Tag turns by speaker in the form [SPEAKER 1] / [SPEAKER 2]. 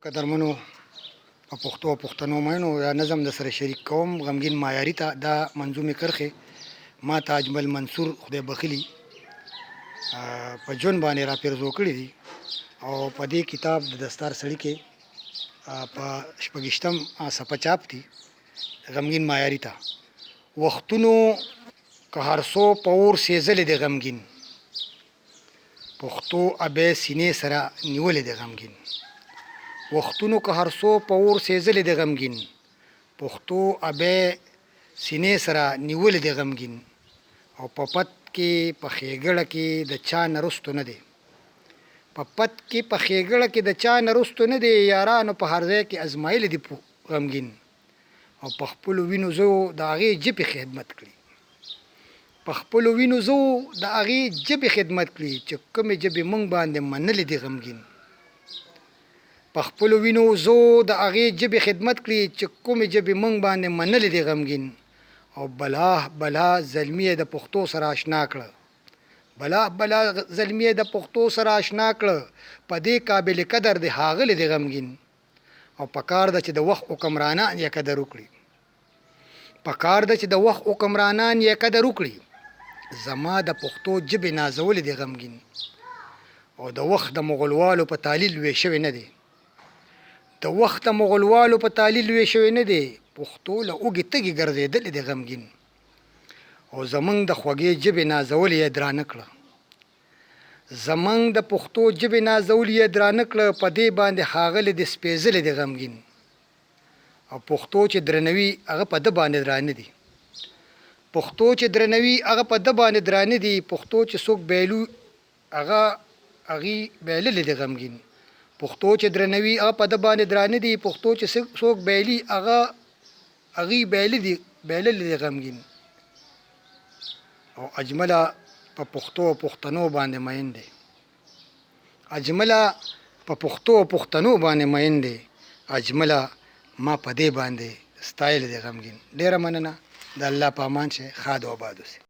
[SPEAKER 1] قدرمنو په پښتو او پښتنو مینو یا نظم د سره شریک کوم غمګین معیاري ته دا منظومې کرښې ما ته اجمل منصور خدای بخلي په ژوند باندې را پیرزو کړي دي او په دې کتاب د دستار سړي کې په شپږشتم صفحه چاپ دي. غمګین معیاري ته وختونو که هر څو په اور سېزلې د غمګین پښتو ابې سینې سره نیولې د غمګین وختونو که هر څو په اور سېزلې د غمګین پښتو ابې سینې سره نیولې د غمګین او په پت کې په ښېګړه کې د چا نه رستو نه دی په پت کې په ښېګړه کې د چا نه رستو نه دی یارانو په هر ځای کې ازمایلې دي غمګین او په خپلو وینو زو د هغې ژبې خدمت کړي په خپلو وینو زو د هغې ژبې خدمت کړي چې کومې ژبې موږ باندې منلې دي غمګین په خپلو وینو زو د هغې ژبې خدمت کړي چې کومې ژبې موږ باندې منلې دي غمګین او بلا زلمیه د پښتو سره اشنا کړه بلا زلمیه د پښتو سره اشنا کړه په دې قابل قدر د ښاغلي د غمګین او پکار ده چې د وخت حکمرانان یې قدر وکړي پکار ده چې د وخت حکمرانان یې قدر وکړي زما د پښتو ژبې نازولې د غمګین او د وخت د مغولوالو په تعلیل لوی شوی نه دی د وخت د مغولوالو په تعلیل لوی شوی نه دی پښتو له اوږې تږې ګرځېدلې د غمګین او زمونږ د خوږې ژبې نازول یې درانه کړه زمونږ د پښتو ژبې نازول یې درانه کړه په دې باندې ښاغلي د سپېڅلې د غمګین او پښتو چې درنوي هغه په ده باندې درانه دي پښتو چې درنوي هغه په ده باندې درانه دي پښتو چې څوک بیلو هغې بیللې د غمګین پښتو چې درنوي هغه په ده باندې درانه دي پښتو چې څوک بیلي هغې بیللې د غمګین او اجمله په پښتو او پښتنو باندې مین دی اجمله په پښتو او پښتنو باندې مین دی اجمله ما په دې باندې ستایل دی غمګین. ډیره مننه د الله په امان شه ښاد او آباد اوسئ.